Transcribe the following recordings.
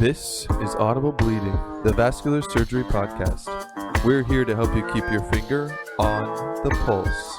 This is Audible Bleeding, the Vascular Surgery Podcast. We're here to help you keep your finger on the pulse.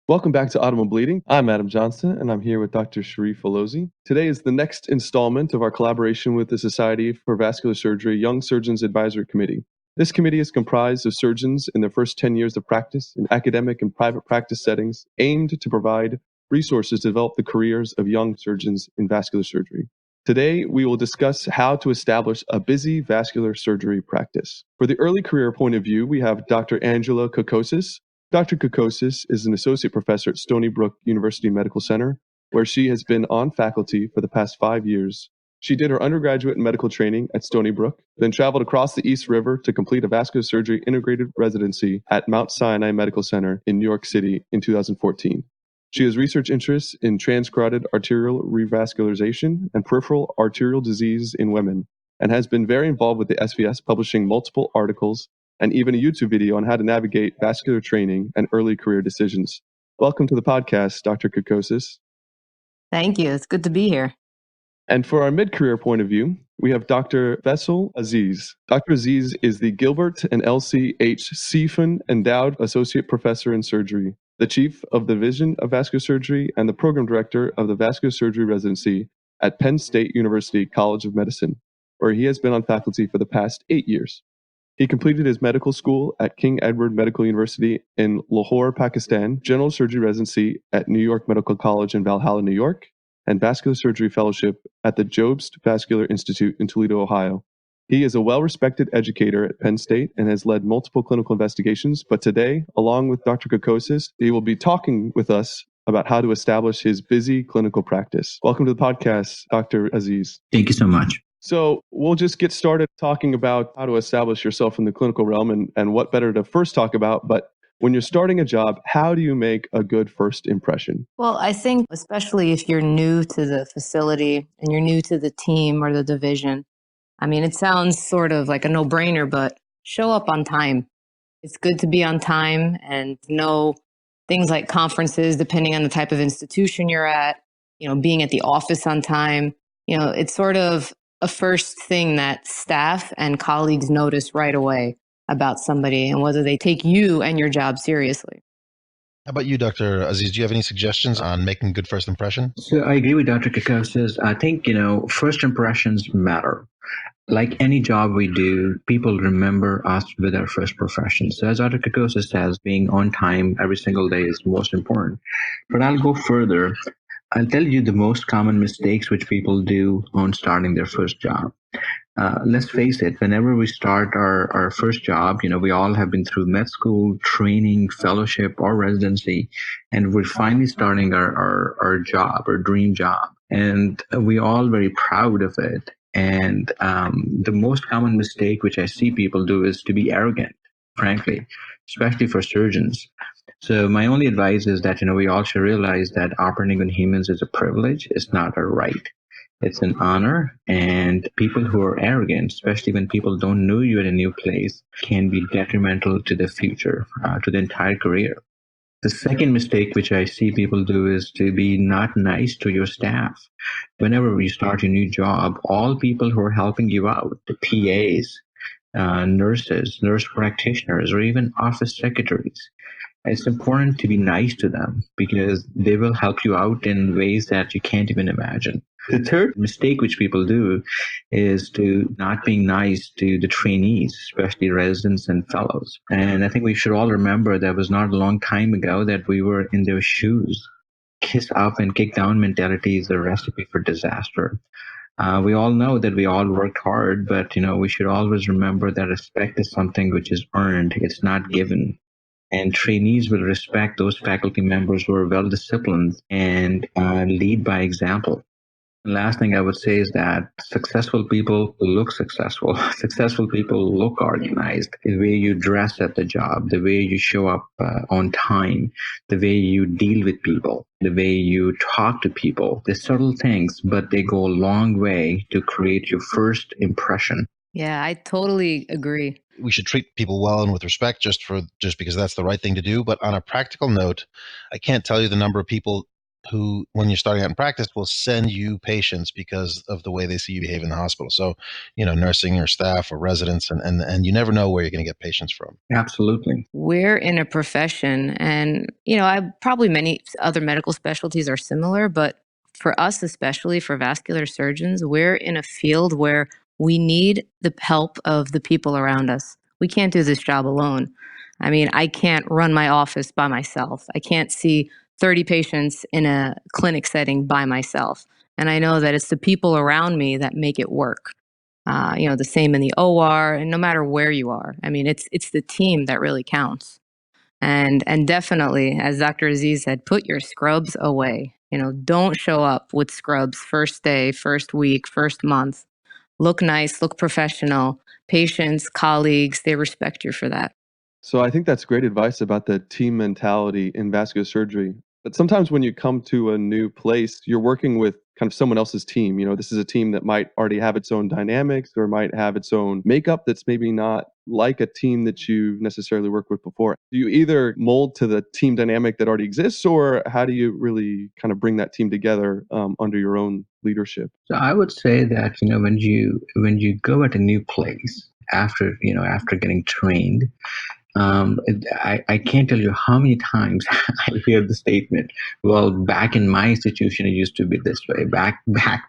Welcome back to Audible Bleeding. I'm Adam Johnson, and I'm here with Dr. Sharif Alozi. Today is the next installment of our collaboration with the Society for Vascular Surgery Young Surgeons Advisory Committee. This committee is comprised of surgeons in their first 10 years of practice in academic and private practice settings, aimed to provide resources to develop the careers of young surgeons in vascular surgery. Today, we will discuss how to establish a busy vascular surgery practice. For the early career point of view, we have Dr. Angela Kokkosis. Dr. Kokkosis is an associate professor at Stony Brook University Medical Center, where she has been on faculty for the past 5 years. She did her undergraduate medical training at Stony Brook, then traveled across the East River to complete a vascular surgery integrated residency at Mt Sinai Medical Center in New York City in 2014. She has research interests in transcarotid arterial revascularization and peripheral arterial disease in women, and has been very involved with the SVS, publishing multiple articles and even a YouTube video on how to navigate vascular training and early career decisions. Welcome to the podcast, Dr. Kokkosis. Thank you. It's good to be here. And for our mid-career point of view, we have Dr. Faisal Aziz. Dr. Aziz is the Gilbert and Elsie H. Sealfon Endowed Associate Professor in Surgery, the Chief of the Division of Vascular Surgery, and the Program Director of the Vascular Surgery Residency at Penn State University College of Medicine, where he has been on faculty for the past 8 years. He completed his medical school at King Edward Medical University in Lahore, Pakistan, general surgery residency at New York Medical College in Valhalla, New York, and vascular surgery fellowship at the Jobst Vascular Institute in Toledo, Ohio. He is a well-respected educator at Penn State and has led multiple clinical investigations, but today, along with Dr. Kokkosis, he will be talking with us about how to establish his busy clinical practice. Welcome to the podcast, Dr. Aziz. Thank you so much. So we'll just get started talking about how to establish yourself in the clinical realm and what better to first talk about. But when you're starting a job, how do you make a good first impression? Well, I think especially if you're new to the facility and you're new to the team or the division, I mean, it sounds sort of like a no-brainer, but show up on time. It's good to be on time and know things like conferences, depending on the type of institution you're at, being at the office on time. It's sort of a first thing that staff and colleagues notice right away about somebody and whether they take you and your job seriously. How about you, Dr. Aziz? Do you have any suggestions on making good first impression? So I agree with Dr. Kokkosis. I think, first impressions matter. Like any job we do, people remember us with our first profession. So as Dr. Kokkosis says, being on time every single day is most important. But I'll go further. I'll tell you the most common mistakes which people do on starting their first job. Let's face it, whenever we start our first job, we all have been through med school, training, fellowship, or residency, and we're finally starting our job, our dream job. And we're all very proud of it. And the most common mistake which I see people do is to be arrogant, frankly, especially for surgeons. So my only advice is that, we all should realize that operating on humans is a privilege. It's not a right. It's an honor, and people who are arrogant, especially when people don't know you at a new place, can be detrimental to the future, to the entire career. The second mistake which I see people do is to be not nice to your staff. Whenever you start a new job, all people who are helping you out, the PAs, nurses, nurse practitioners, or even office secretaries, it's important to be nice to them because they will help you out in ways that you can't even imagine. The third mistake which people do is to not being nice to the trainees, especially residents and fellows. And I think we should all remember that was not a long time ago that we were in their shoes. Kiss up and kick down mentality is a recipe for disaster. We all know that we all worked hard, but we should always remember that respect is something which is earned. It's not given. And trainees will respect those faculty members who are well-disciplined and lead by example. The last thing I would say is that successful people look successful. Successful people look organized. The way you dress at the job, the way you show up on time, the way you deal with people, the way you talk to people. They're subtle things, but they go a long way to create your first impression. Yeah, I totally agree. we should treat people well and with respect just because that's the right thing to do. But on a practical note, I can't tell you the number of people who, when you're starting out in practice, will send you patients because of the way they see you behave in the hospital. So, nursing or staff or residents, and you never know where you're going to get patients from. Absolutely. We're in a profession, and, probably many other medical specialties are similar, but for us, especially for vascular surgeons, we're in a field where we need the help of the people around us. We can't do this job alone. I mean, I can't run my office by myself. I can't see 30 patients in a clinic setting by myself. And I know that it's the people around me that make it work. The same in the OR, and no matter where you are. I mean, it's the team that really counts. And definitely, as Dr. Aziz said, put your scrubs away. Don't show up with scrubs first day, first week, first month. Look nice, look professional. Patients, colleagues, they respect you for that. So I think that's great advice about the team mentality in vascular surgery. But sometimes when you come to a new place, you're working with kind of someone else's team. This is a team that might already have its own dynamics or might have its own makeup that's maybe not like a team that you've necessarily worked with before. Do you either mold to the team dynamic that already exists, or how do you really kind of bring that team together under your own leadership? So I would say that, when you go at a new place after getting trained, I can't tell you how many times I hear the statement, well, back in my institution, it used to be this way. Back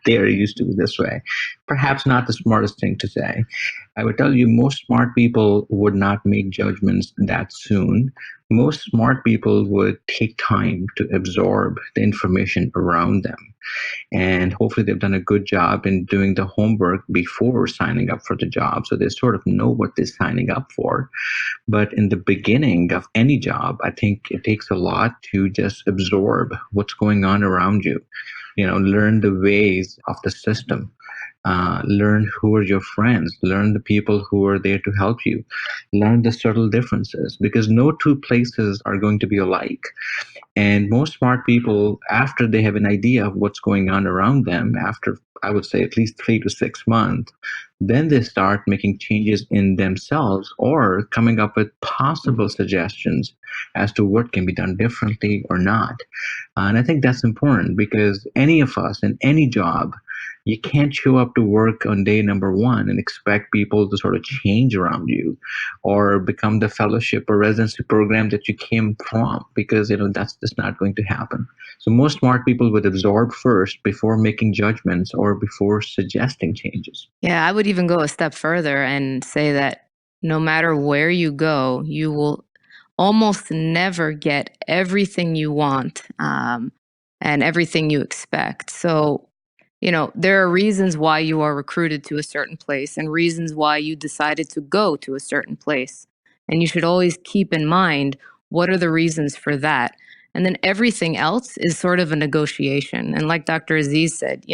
there, it used to be this way. Perhaps not the smartest thing to say. I would tell you most smart people would not make judgments that soon. Most smart people would take time to absorb the information around them. And hopefully they've done a good job in doing the homework before signing up for the job. So they sort of know what they're signing up for. But in the beginning of any job, I think it takes a lot to just absorb what's going on around you. Learn the ways of the system. Learn who are your friends, learn the people who are there to help you, learn the subtle differences, because no two places are going to be alike. And most smart people, after they have an idea of what's going on around them, after I would say at least 3 to 6 months, then they start making changes in themselves or coming up with possible suggestions as to what can be done differently or not. And I think that's important because any of us in any job, you can't show up to work on day number 1 and expect people to sort of change around you or become the fellowship or residency program that you came from, because that's just not going to happen. So most smart people would absorb first before making judgments or before suggesting changes. Yeah, I would even go a step further and say that no matter where you go, you will almost never get everything you want and everything you expect. So there are reasons why you are recruited to a certain place and reasons why you decided to go to a certain place. And you should always keep in mind, what are the reasons for that? And then everything else is sort of a negotiation. And like Dr. Aziz said,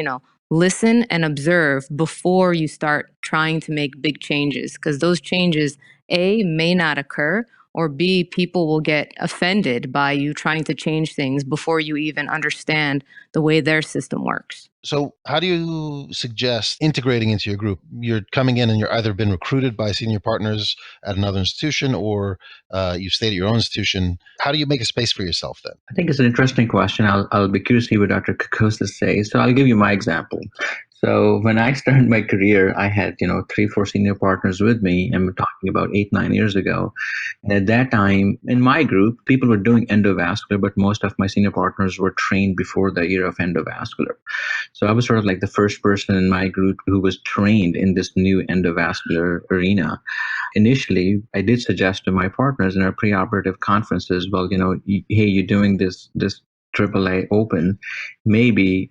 listen and observe before you start trying to make big changes, because those changes, A, may not occur, or B, people will get offended by you trying to change things before you even understand the way their system works. So how do you suggest integrating into your group? You're coming in and you're either been recruited by senior partners at another institution or you've stayed at your own institution. How do you make a space for yourself then? I think it's an interesting question. I'll be curious to see what Dr. Kokkosis says. So I'll give you my example. So when I started my career, I had, 3-4 senior partners with me, and we're talking about 8-9 years ago. And at that time, in my group, people were doing endovascular, but most of my senior partners were trained before the year of endovascular. So I was sort of like the first person in my group who was trained in this new endovascular arena. Initially, I did suggest to my partners in our preoperative conferences, well, hey, you're doing this AAA open, maybe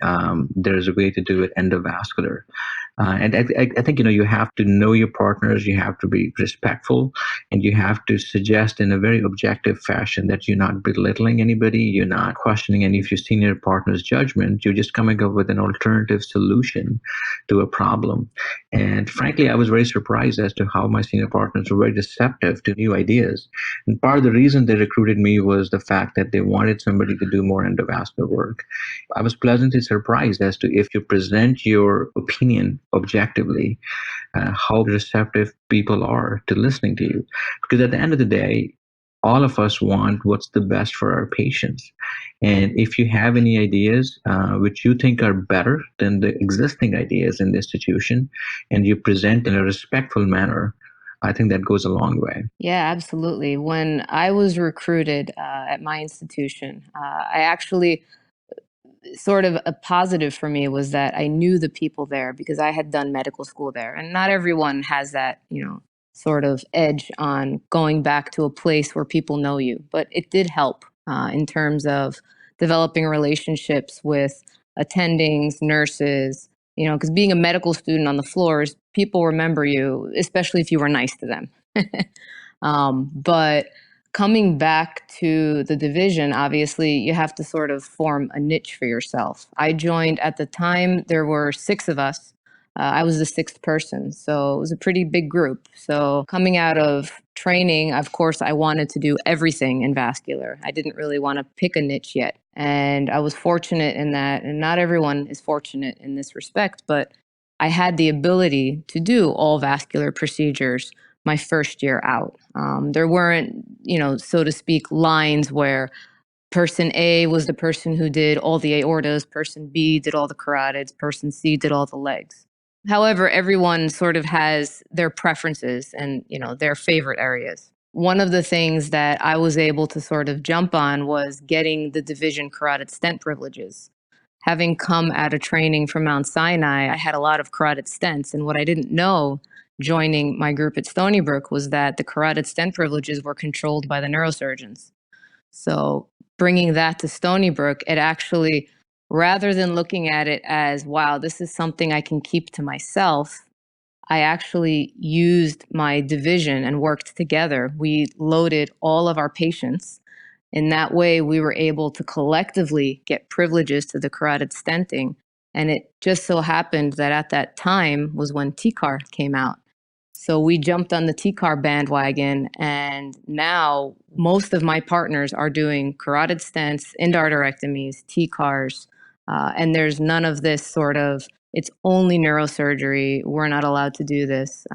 there's a way to do it endovascular. And I think, you have to know your partners, you have to be respectful, and you have to suggest in a very objective fashion that you're not belittling anybody, you're not questioning any of your senior partner's judgment, you're just coming up with an alternative solution to a problem. And frankly, I was very surprised as to how my senior partners were very receptive to new ideas. And part of the reason they recruited me was the fact that they wanted somebody to do more endovascular work. I was pleasantly surprised as to if you present your opinion objectively how receptive people are to listening to you. Because at the end of the day, all of us want what's the best for our patients. And if you have any ideas which you think are better than the existing ideas in the institution, and you present in a respectful manner, I think that goes a long way. Yeah, absolutely. When I was recruited at my institution, I actually sort of a positive for me was that I knew the people there because I had done medical school there. And not everyone has that, sort of edge on going back to a place where people know you. But it did help in terms of developing relationships with attendings, nurses, because being a medical student on the floors, people remember you, especially if you were nice to them. But coming back to the division, obviously, you have to sort of form a niche for yourself. I joined at the time, there were 6 of us. I was the 6th person, so it was a pretty big group. So coming out of training, of course, I wanted to do everything in vascular. I didn't really want to pick a niche yet. And I was fortunate in that, and not everyone is fortunate in this respect, but I had the ability to do all vascular procedures my first year out. There weren't, so to speak, lines where person A was the person who did all the aortas, person B did all the carotids, person C did all the legs. However, everyone sort of has their preferences and, their favorite areas. One of the things that I was able to sort of jump on was getting the division carotid stent privileges. Having come out of training from Mt Sinai, I had a lot of carotid stents. And what I didn't know joining my group at Stony Brook was that the carotid stent privileges were controlled by the neurosurgeons. So bringing that to Stony Brook, it actually, rather than looking at it as, wow, this is something I can keep to myself, I actually used my division and worked together. We loaded all of our patients. In that way, we were able to collectively get privileges to the carotid stenting. And it just so happened that at that time was when TCAR came out. So we jumped on the TCAR bandwagon, and now most of my partners are doing carotid stents, endarterectomies, TCARs, and there's none of this sort of, it's only neurosurgery, we're not allowed to do this.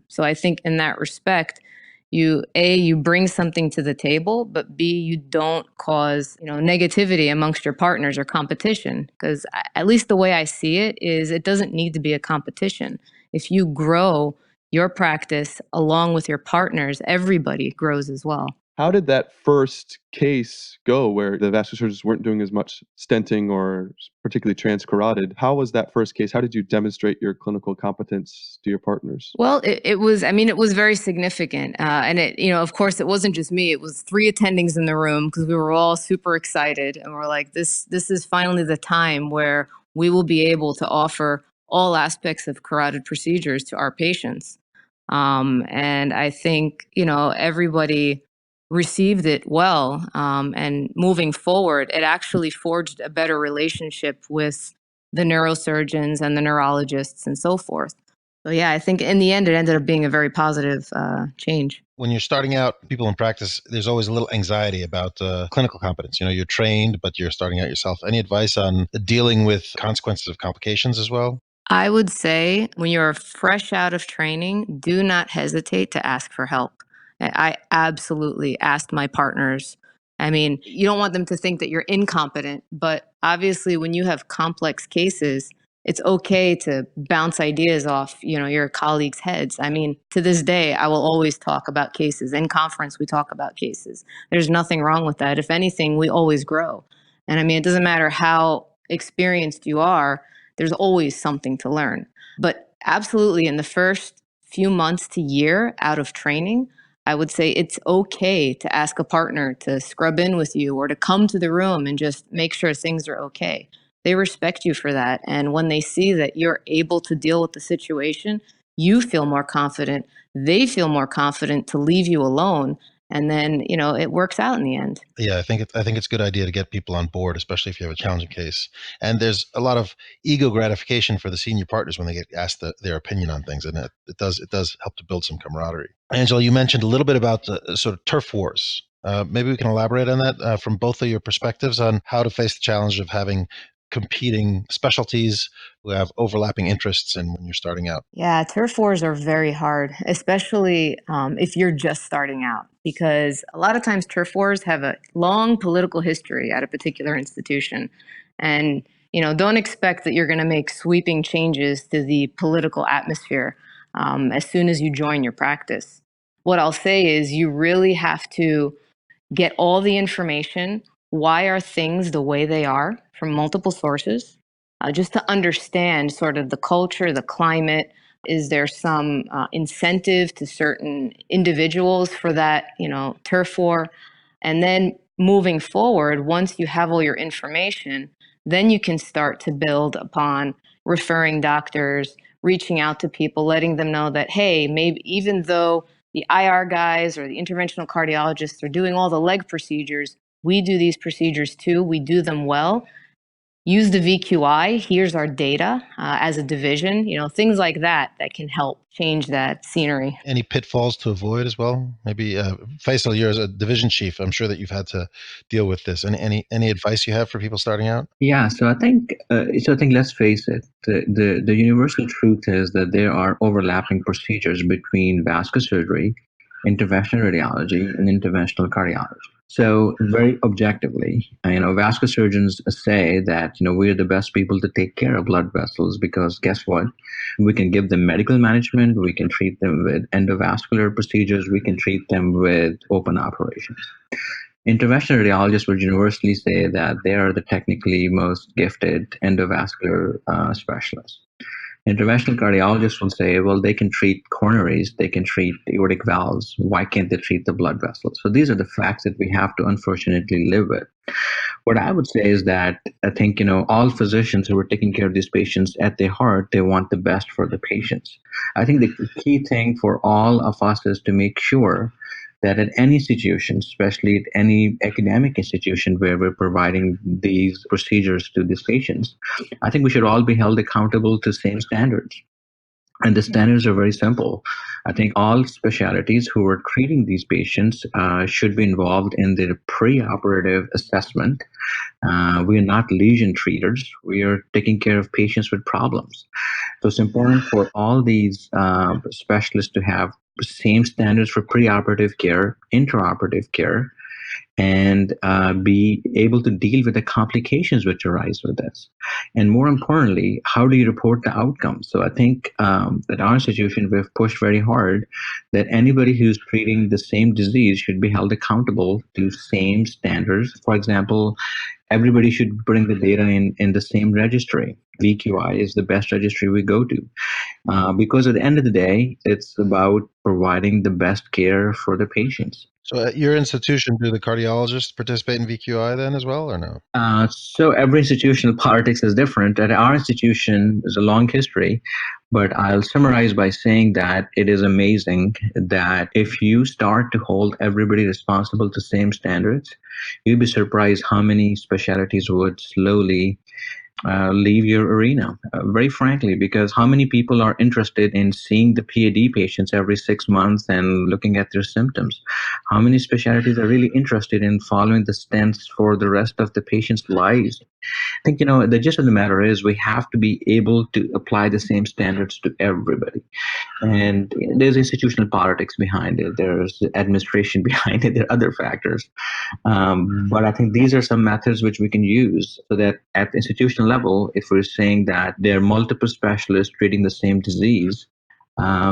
So I think in that respect, you bring something to the table, but B, you don't cause, negativity amongst your partners or competition. Because at least the way I see it is it doesn't need to be a competition. If you grow your practice along with your partners, everybody grows as well. How did that first case go where the vascular surgeons weren't doing as much stenting or particularly transcarotid? How was that first case? How did you demonstrate your clinical competence to your partners? Well, it was very significant. And of course, it wasn't just me. It was 3 attendings in the room because we were all super excited. And we're like, this is finally the time where we will be able to offer all aspects of carotid procedures to our patients. And I think, everybody received it well. And moving forward, it actually forged a better relationship with the neurosurgeons and the neurologists and so forth. So yeah, I think in the end, it ended up being a very positive change. When you're starting out, people in practice, there's always a little anxiety about clinical competence. You're trained, but you're starting out yourself. Any advice on dealing with consequences of complications as well? I would say when you're fresh out of training, do not hesitate to ask for help. I absolutely asked my partners. I mean, you don't want them to think that you're incompetent, but obviously when you have complex cases, it's okay to bounce ideas off, your colleagues' heads. I mean, to this day, I will always talk about cases. In conference, we talk about cases. There's nothing wrong with that. If anything, we always grow. And I mean, it doesn't matter how experienced you are, there's always something to learn. But absolutely, in the first few months to year out of training, I would say it's okay to ask a partner to scrub in with you or to come to the room and just make sure things are okay. They respect you for that. And when they see that you're able to deal with the situation, you feel more confident. They feel more confident to leave you alone. And then, it works out in the end. Yeah, I think it's a good idea to get people on board, especially if you have a challenging case. And there's a lot of ego gratification for the senior partners when they get asked their opinion on things, and it does help to build some camaraderie. Angela, you mentioned a little bit about the sort of turf wars. Maybe we can elaborate on that from both of your perspectives on how to face the challenge of having competing specialties who have overlapping interests and when you're starting out? Yeah, turf wars are very hard, especially if you're just starting out, because a lot of times turf wars have a long political history at a particular institution. And, don't expect that you're going to make sweeping changes to the political atmosphere as soon as you join your practice. What I'll say is you really have to get all the information. Why are things the way they are from multiple sources? Just to understand sort of the culture, the climate. Is there some incentive to certain individuals for that, turf war? And then moving forward, once you have all your information, then you can start to build upon referring doctors, reaching out to people, letting them know that, hey, maybe even though the IR guys or the interventional cardiologists are doing all the leg procedures, we do these procedures too. We do them well. Use the VQI. Here's our data as a division, things like that can help change that scenery. Any pitfalls to avoid as well? Maybe Faisal, you're as a division chief, I'm sure that you've had to deal with this. Any advice you have for people starting out? Yeah, so I think let's face it, the universal truth is that there are overlapping procedures between vascular surgery, interventional radiology, and interventional cardiology. So very objectively, vascular surgeons say that, we're the best people to take care of blood vessels because guess what? We can give them medical management, we can treat them with endovascular procedures, we can treat them with open operations. Interventional radiologists would universally say that they are the technically most gifted endovascular specialists. Interventional cardiologists will say, well, they can treat coronaries, they can treat aortic valves. Why can't they treat the blood vessels? So these are the facts that we have to unfortunately live with. What I would say is that I think, all physicians who are taking care of these patients at their heart, they want the best for the patients. I think the key thing for all of us is to make sure that at any institution, especially at any academic institution where we're providing these procedures to these patients, I think we should all be held accountable to the same standards. And the standards are very simple. I think all specialties who are treating these patients should be involved in their preoperative assessment. We are not lesion treaters. We are taking care of patients with problems. So it's important for all these specialists to have the same standards for preoperative care, intraoperative care, and be able to deal with the complications which arise with this. And more importantly, how do you report the outcomes? So I think at our institution, we've pushed very hard that anybody who's treating the same disease should be held accountable to same standards. For example, everybody should bring the data in the same registry. VQI is the best registry we go to. Because at the end of the day, it's about providing the best care for the patients. So at your institution, do the cardiologists participate in VQI then as well, or no? So every institutional politics is different. At our institution, there's a long history, but I'll summarize by saying that it is amazing that if you start to hold everybody responsible to same standards, you'd be surprised how many specialties would slowly leave your arena, very frankly, because how many people are interested in seeing the PAD patients every 6 months and looking at their symptoms? How many specialties are really interested in following the stents for the rest of the patient's lives? I think, the gist of the matter is we have to be able to apply the same standards to everybody. And there's institutional politics behind it. There's administration behind it. There are other factors. But I think these are some methods which we can use so that at the institutional level, if we're saying that there are multiple specialists treating the same disease,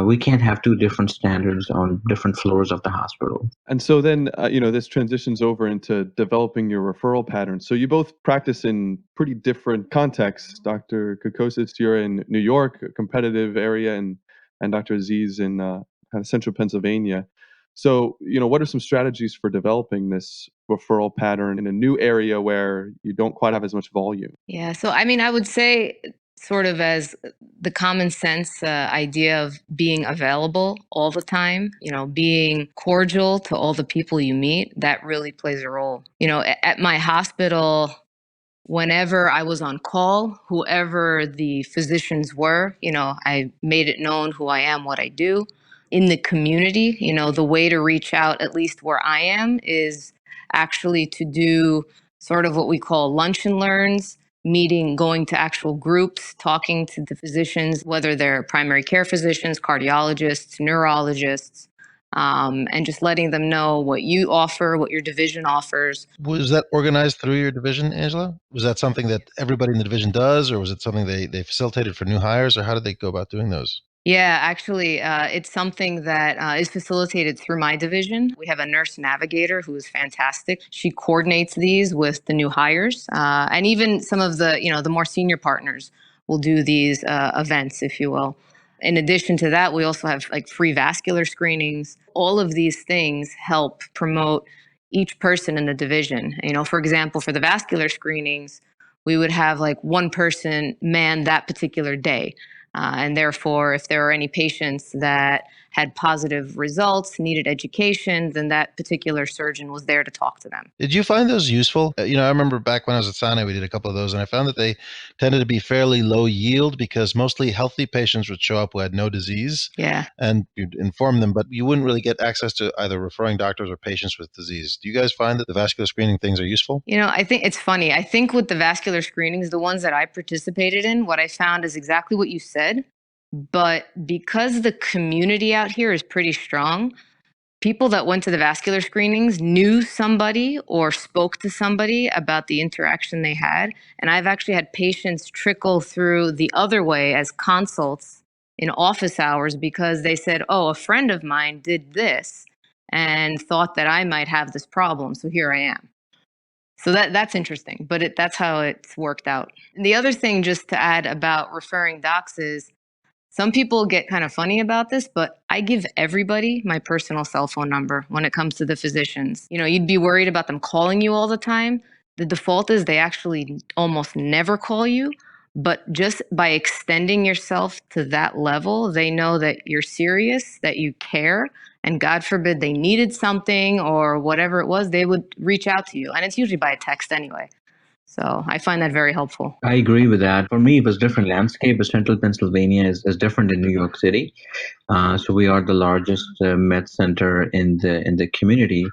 we can't have two different standards on different floors of the hospital. And so then, this transitions over into developing your referral patterns. So you both practice in pretty different contexts. Dr. Kokkosis, you're in New York, a competitive area, and Dr. Aziz in kind of central Pennsylvania. So, what are some strategies for developing this referral pattern in a new area where you don't quite have as much volume? Yeah, so I would say sort of as the common sense idea of being available all the time, being cordial to all the people you meet, that really plays a role. At my hospital, whenever I was on call, whoever the physicians were, I made it known who I am, what I do. In the community, the way to reach out, at least where I am, is actually to do sort of what we call lunch and learns, meeting, going to actual groups, talking to the physicians, whether they're primary care physicians, cardiologists, neurologists, and just letting them know what you offer, what your division offers. Was that organized through your division, Angela? Was that something that everybody in the division does, or was it something they facilitated for new hires, or how did they go about doing those? Yeah, actually, it's something that is facilitated through my division. We have a nurse navigator who is fantastic. She coordinates these with the new hires, and even some of the, the more senior partners will do these events, if you will. In addition to that, we also have like free vascular screenings. All of these things help promote each person in the division. For example, for the vascular screenings, we would have like one person man that particular day. And therefore, if there are any patients that had positive results, needed education, then that particular surgeon was there to talk to them. Did you find those useful? I remember back when I was at Sinai, we did a couple of those, and I found that they tended to be fairly low yield because mostly healthy patients would show up who had no disease. Yeah. And you'd inform them, but you wouldn't really get access to either referring doctors or patients with disease. Do you guys find that the vascular screening things are useful? I think it's funny. I think with the vascular screenings, the ones that I participated in, what I found is exactly what you said. But because the community out here is pretty strong, people that went to the vascular screenings knew somebody or spoke to somebody about the interaction they had. And I've actually had patients trickle through the other way as consults in office hours because they said, oh, a friend of mine did this and thought that I might have this problem. So here I am. So that's interesting, but that's how it's worked out. And the other thing just to add about referring docs is, some people get kind of funny about this, but I give everybody my personal cell phone number when it comes to the physicians. You'd be worried about them calling you all the time. The default is they actually almost never call you, but just by extending yourself to that level, they know that you're serious, that you care, and God forbid they needed something or whatever it was, they would reach out to you. And it's usually by a text anyway. So I find that very helpful. I agree with that. For me, it was different landscape. But Central Pennsylvania is different in New York City. So we are the largest med center in the community,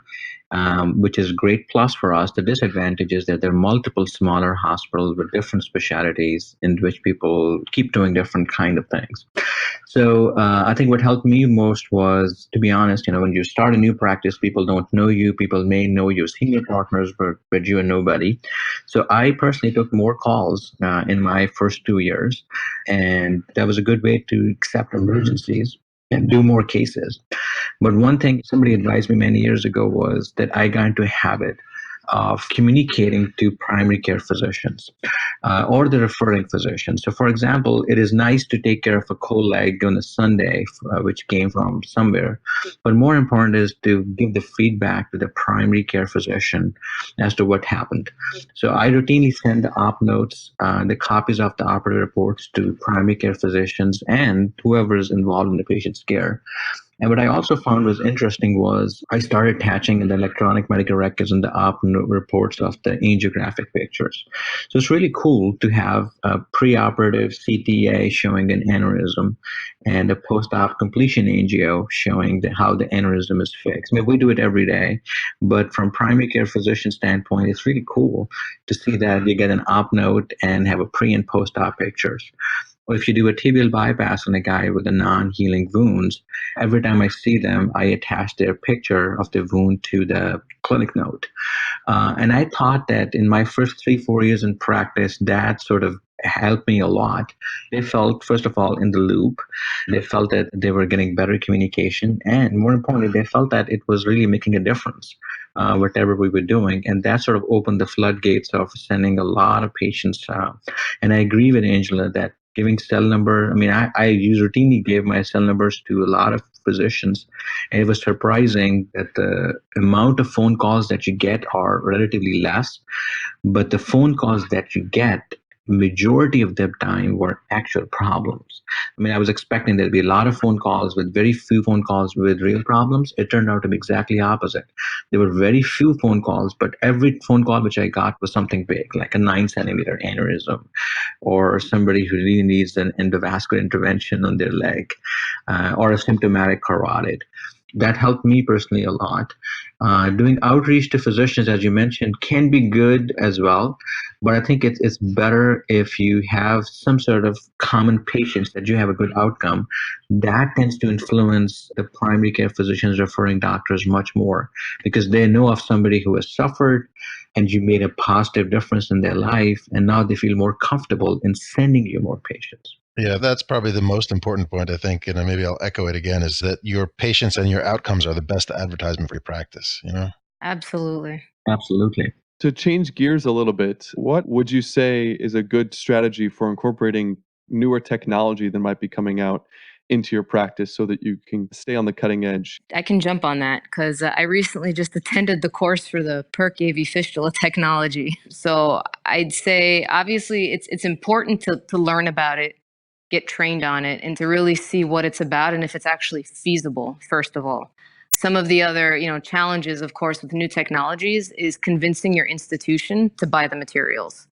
which is a great plus for us. The disadvantage is that there are multiple smaller hospitals with different specialties in which people keep doing different kind of things. So I think what helped me most was, to be honest, when you start a new practice, people don't know you. People may know your senior partners, but you are nobody. So I personally took more calls in my first 2 years, and that was a good way to accept emergencies and do more cases. But one thing somebody advised me many years ago was that I got into a habit of communicating to primary care physicians or the referring physician. So, for example, it is nice to take care of a cold leg on a Sunday, which came from somewhere. But more important is to give the feedback to the primary care physician as to what happened. So I routinely send the op notes, the copies of the operative reports to primary care physicians and whoever is involved in the patient's care. And what I also found was interesting was I started attaching in the electronic medical records and the op reports of the angiographic pictures. So it's really cool to have a preoperative CTA showing an aneurysm and a post-op completion angio showing how the aneurysm is fixed. I mean, we do it every day, but from primary care physician standpoint, it's really cool to see that you get an op note and have a pre and post-op pictures. Or if you do a tibial bypass on a guy with a non-healing wounds, every time I see them, I attach their picture of the wound to the clinic note. And I thought that in my first 3-4 years in practice, that sort of helped me a lot. They felt, first of all, in the loop. They felt that they were getting better communication. And more importantly, they felt that it was really making a difference, whatever we were doing. And that sort of opened the floodgates of sending a lot of patients. And I agree with Angela that giving cell number, I routinely gave my cell numbers to a lot of physicians. And it was surprising that the amount of phone calls that you get are relatively less, but the phone calls that you get, majority of the time were actual problems. I was expecting there'd be a lot of phone calls with very few phone calls with real problems. It turned out to be exactly opposite. There were very few phone calls, but every phone call which I got was something big, like a 9-centimeter aneurysm, or somebody who really needs an endovascular intervention on their leg, or a symptomatic carotid. That helped me personally a lot. Doing outreach to physicians, as you mentioned, can be good as well. But I think it's better if you have some sort of common patients that you have a good outcome. That tends to influence the primary care physicians referring doctors much more because they know of somebody who has suffered and you made a positive difference in their life. And now they feel more comfortable in sending you more patients. Yeah, that's probably the most important point, I think, and maybe I'll echo it again, is that your patients and your outcomes are the best advertisement for your practice, you know? Absolutely. Absolutely. To change gears a little bit, what would you say is a good strategy for incorporating newer technology that might be coming out into your practice so that you can stay on the cutting edge? I can jump on that because I recently just attended the course for the PERC AV fistula technology. So I'd say obviously it's important to learn about it, get trained on it, and to really see what it's about and if it's actually feasible, first of all. Some of the other, challenges, of course, with new technologies is convincing your institution to buy the materials.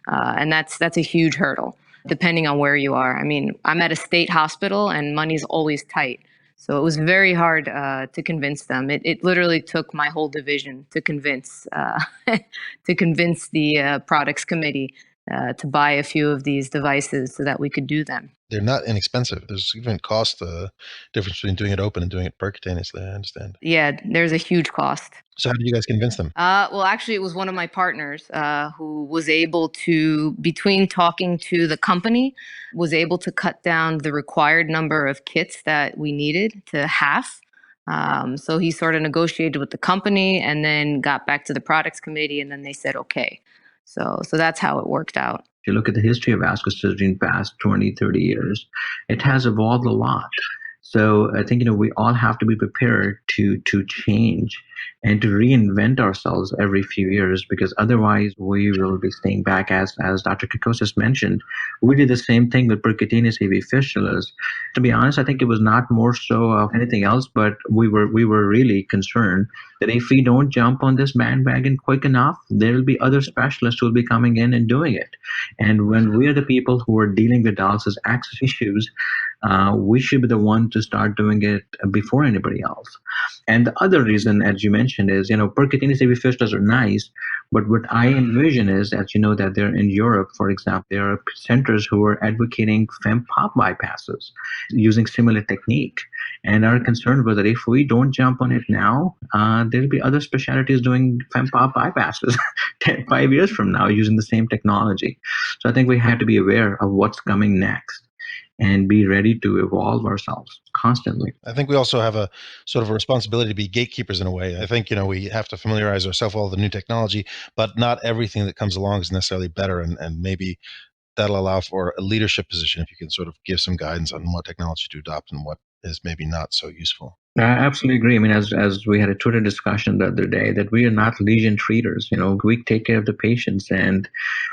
And that's a huge hurdle, depending on where you are. I mean, I'm at a state hospital and money's always tight. So it was very hard to convince them. It literally took my whole division to convince to convince the products committee to buy a few of these devices so that we could do them. They're not inexpensive. There's even cost difference between doing it open and doing it percutaneously, I understand. Yeah, there's a huge cost. So how did you guys convince them? Well, actually, it was one of my partners who was able to, between talking to the company, was able to cut down the required number of kits that we needed to half. So he sort of negotiated with the company and then got back to the products committee, and then they said, okay. So that's how it worked out. If you look at the history of vascular surgery in the past 20, 30 years, it has evolved a lot. So I think, we all have to be prepared to change and to reinvent ourselves every few years, because otherwise we will be staying back. As Dr. Kokkosis mentioned, we did the same thing with percutaneous AV fistulas. To be honest, I think it was not more so of anything else, but we were really concerned that if we don't jump on this bandwagon quick enough, there will be other specialists who will be coming in and doing it. And when we're the people who are dealing with dialysis access issues, we should be the one to start doing it before anybody else. And the other reason, as you mentioned, is, percutaneous AV fistulas are nice, but what I envision is, as you know, that they're in Europe, for example, there are centers who are advocating fem-pop bypasses using similar technique. And our concern was that if we don't jump on it now, there'll be other specialties doing fem-pop bypasses 5 years from now using the same technology. So I think we have to be aware of what's coming next and be ready to evolve ourselves constantly. I think we also have a sort of a responsibility to be gatekeepers in a way. I think, we have to familiarize ourselves with all the new technology, but not everything that comes along is necessarily better. And maybe that'll allow for a leadership position if you can sort of give some guidance on what technology to adopt and what is maybe not so useful. I absolutely agree. I mean, as we had a Twitter discussion the other day, that we are not lesion treaters. We take care of the patients. And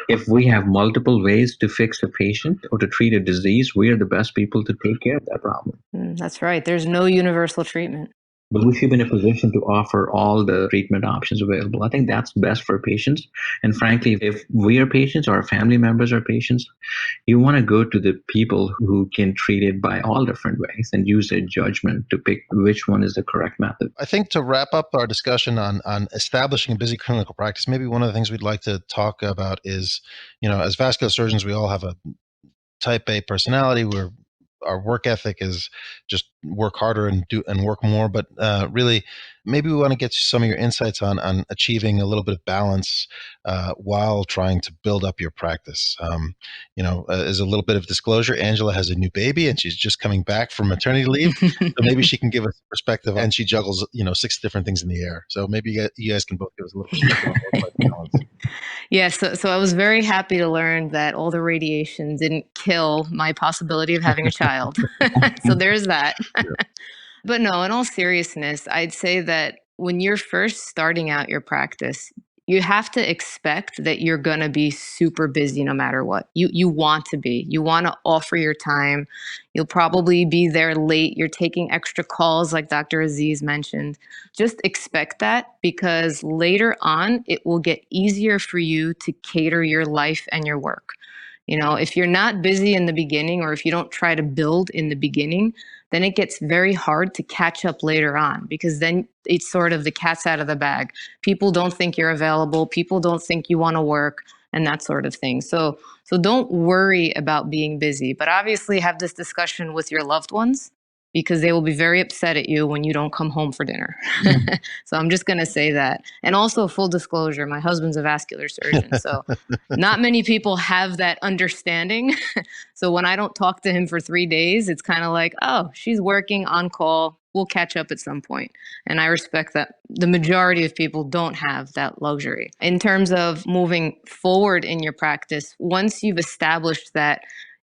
if we have multiple ways to fix a patient or to treat a disease, we are the best people to take care of that problem. That's right. There's no universal treatment. But we should be in a position to offer all the treatment options available. I think that's best for patients. And frankly, if we are patients or our family members are patients, you want to go to the people who can treat it by all different ways and use their judgment to pick which one is the correct method. I think to wrap up our discussion on establishing a busy clinical practice, maybe one of the things we'd like to talk about is, as vascular surgeons, we all have a type A personality. Our work ethic is just work harder and work more. But really, maybe we want to get some of your insights on achieving a little bit of balance while trying to build up your practice. As a little bit of disclosure, Angela has a new baby and she's just coming back from maternity leave. So maybe she can give us a perspective, and she juggles 6 different things in the air. So maybe you guys can both give us a little perspective on work-life balance. Yeah, so I was very happy to learn that all the radiation didn't kill my possibility of having a child. So there's that. But no, in all seriousness, I'd say that when you're first starting out your practice, you have to expect that you're going to be super busy no matter what. You want to be. You want to offer your time. You'll probably be there late. You're taking extra calls like Dr. Aziz mentioned. Just expect that, because later on, it will get easier for you to cater your life and your work. If you're not busy in the beginning, or if you don't try to build in the beginning, then it gets very hard to catch up later on, because then it's sort of the cat's out of the bag. People don't think you're available. People don't think you want to work, and that sort of thing. So don't worry about being busy, but obviously have this discussion with your loved ones, because they will be very upset at you when you don't come home for dinner. So I'm just going to say that. And also, full disclosure, my husband's a vascular surgeon. So not many people have that understanding. So when I don't talk to him for 3 days, it's kind of like, oh, she's working on call. We'll catch up at some point. And I respect that the majority of people don't have that luxury. In terms of moving forward in your practice, once you've established that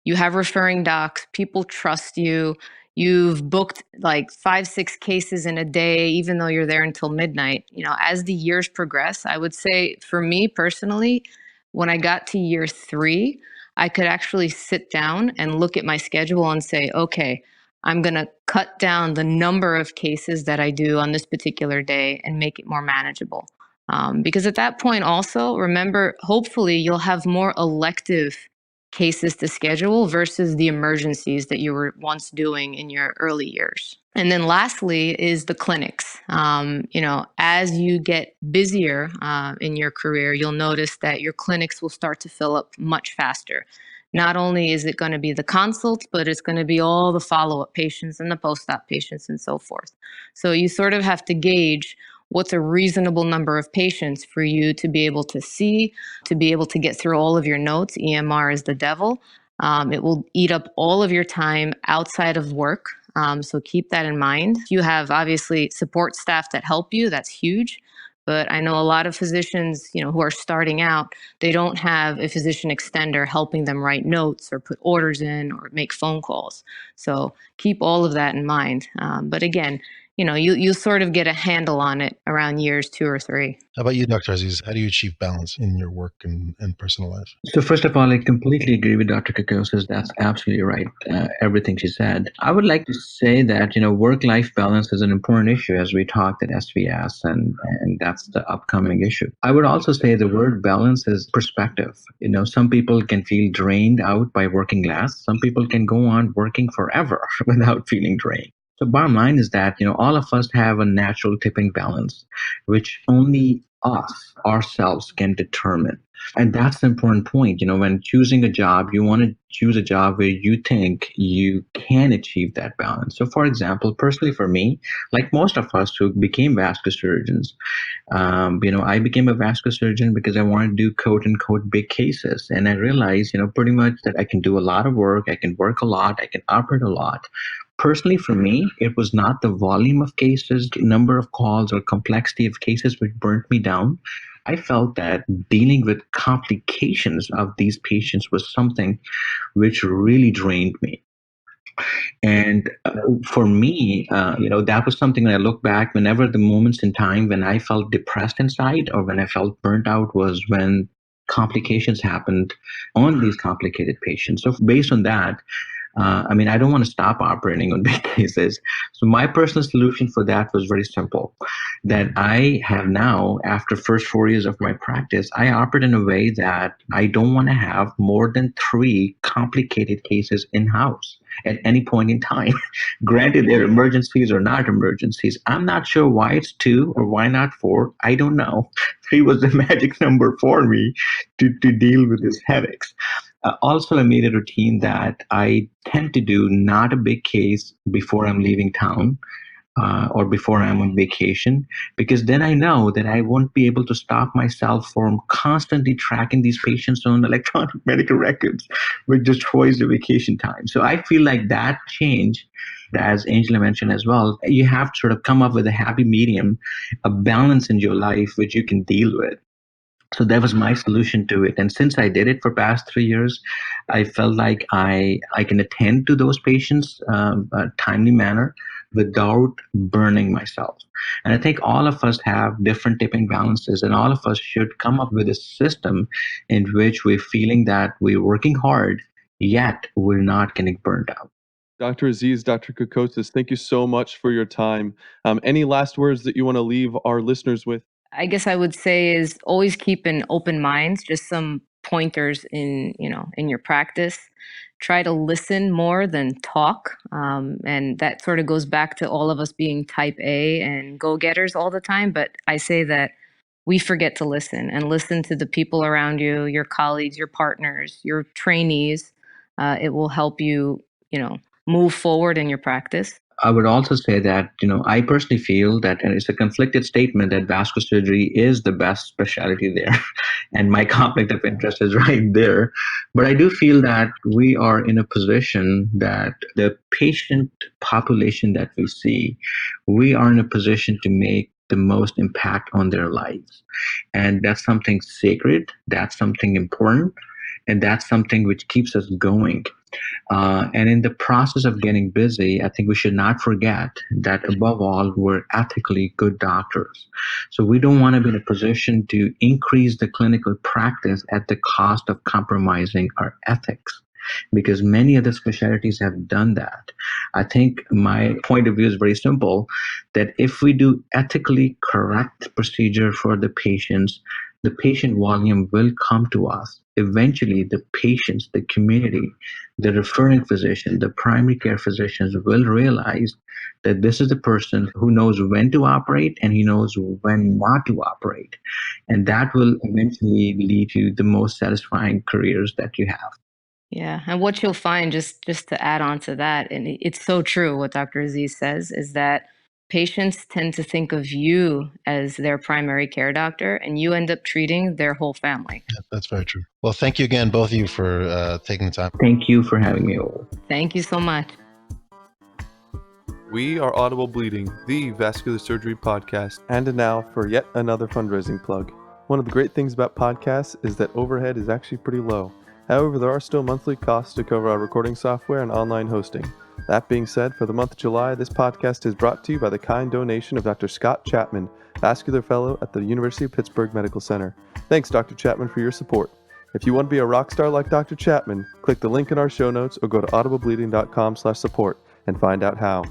you have referring docs, people trust you, you've booked like 5-6 cases in a day, even though you're there until midnight. As the years progress, I would say for me personally, when I got to year 3, I could actually sit down and look at my schedule and say, okay, I'm going to cut down the number of cases that I do on this particular day and make it more manageable. Because at that point also, remember, hopefully you'll have more elective cases to schedule versus the emergencies that you were once doing in your early years. And then lastly is the clinics. As you get busier in your career, you'll notice that your clinics will start to fill up much faster. Not only is it going to be the consults, but it's going to be all the follow-up patients and the post-op patients and so forth. So you sort of have to gauge what's a reasonable number of patients for you to be able to see, to be able to get through all of your notes. EMR is the devil. It will eat up all of your time outside of work. So keep that in mind. You have obviously support staff that help you. That's huge. But I know a lot of physicians, who are starting out, they don't have a physician extender helping them write notes or put orders in or make phone calls. So keep all of that in mind. But again, you sort of get a handle on it around years 2 or 3. How about you, Dr. Aziz? How do you achieve balance in your work and personal life? So first of all, I completely agree with Dr. Kokkosis. That's absolutely right. Everything she said. I would like to say that, work-life balance is an important issue, as we talked at SVS, and that's the upcoming issue. I would also say the word balance is perspective. Some people can feel drained out by working less. Some people can go on working forever without feeling drained. So bottom line is that, all of us have a natural tipping balance, which only us, ourselves, can determine. And that's the important point. When choosing a job, you want to choose a job where you think you can achieve that balance. So for example, personally for me, like most of us who became vascular surgeons, I became a vascular surgeon because I wanted to do quote unquote big cases. And I realized, pretty much that I can do a lot of work. I can work a lot. I can operate a lot. Personally, for me, it was not the volume of cases, number of calls, or complexity of cases which burnt me down. I felt that dealing with complications of these patients was something which really drained me. And for me, that was something when I look back, whenever the moments in time when I felt depressed inside or when I felt burnt out was when complications happened on these complicated patients. So based on that, I don't want to stop operating on big cases. So my personal solution for that was very simple. That I have now, after first 4 years of my practice, I operate in a way that I don't want to have more than 3 complicated cases in-house at any point in time. Granted, they're emergencies or not emergencies. I'm not sure why it's 2 or why not 4. I don't know. 3 was the magic number for me to deal with these headaches. Also, I made a routine that I tend to do not a big case before I'm leaving town or before I'm on vacation, because then I know that I won't be able to stop myself from constantly tracking these patients on electronic medical records, which destroys the vacation time. So I feel like that change, as Angela mentioned as well, you have to sort of come up with a happy medium, a balance in your life which you can deal with. So that was my solution to it. And since I did it for past 3 years, I felt like I can attend to those patients a timely manner without burning myself. And I think all of us have different tipping balances, and all of us should come up with a system in which we're feeling that we're working hard, yet we're not getting burned out. Dr. Aziz, Dr. Kokkosis, thank you so much for your time. Any last words that you want to leave our listeners with? I guess I would say is always keep an open mind, just some pointers in your practice. Try to listen more than talk. And that sort of goes back to all of us being type A and go-getters all the time. But I say that we forget to listen and listen to the people around you, your colleagues, your partners, your trainees. It will help you, move forward in your practice. I would also say that, I personally feel that, and it's a conflicted statement, that vascular surgery is the best specialty there. And my conflict of interest is right there. But I do feel that we are in a position that the patient population that we see, we are in a position to make the most impact on their lives. And that's something sacred, that's something important, and that's something which keeps us going. And in the process of getting busy, I think we should not forget that above all, we're ethically good doctors. So we don't want to be in a position to increase the clinical practice at the cost of compromising our ethics, because many other specialties have done that. I think my point of view is very simple, that if we do ethically correct procedure for the patients, the patient volume will come to us. Eventually, the patients, the community, the referring physician, the primary care physicians will realize that this is the person who knows when to operate and he knows when not to operate. And that will eventually lead to the most satisfying careers that you have. Yeah. And what you'll find, just to add on to that, and it's so true what Dr. Aziz says, is that patients tend to think of you as their primary care doctor, and you end up treating their whole family. Yeah, that's very true. Well, thank you again, both of you, for taking the time. Thank you for having me over. Thank you so much. We are Audible Bleeding, the vascular surgery podcast, and now for yet another fundraising plug. One of the great things about podcasts is that overhead is actually pretty low. However, there are still monthly costs to cover our recording software and online hosting. That being said, for the month of July, this podcast is brought to you by the kind donation of Dr. Scott Chapman, Vascular Fellow at the University of Pittsburgh Medical Center. Thanks, Dr. Chapman, for your support. If you want to be a rock star like Dr. Chapman, click the link in our show notes or go to audiblebleeding.com/support and find out how.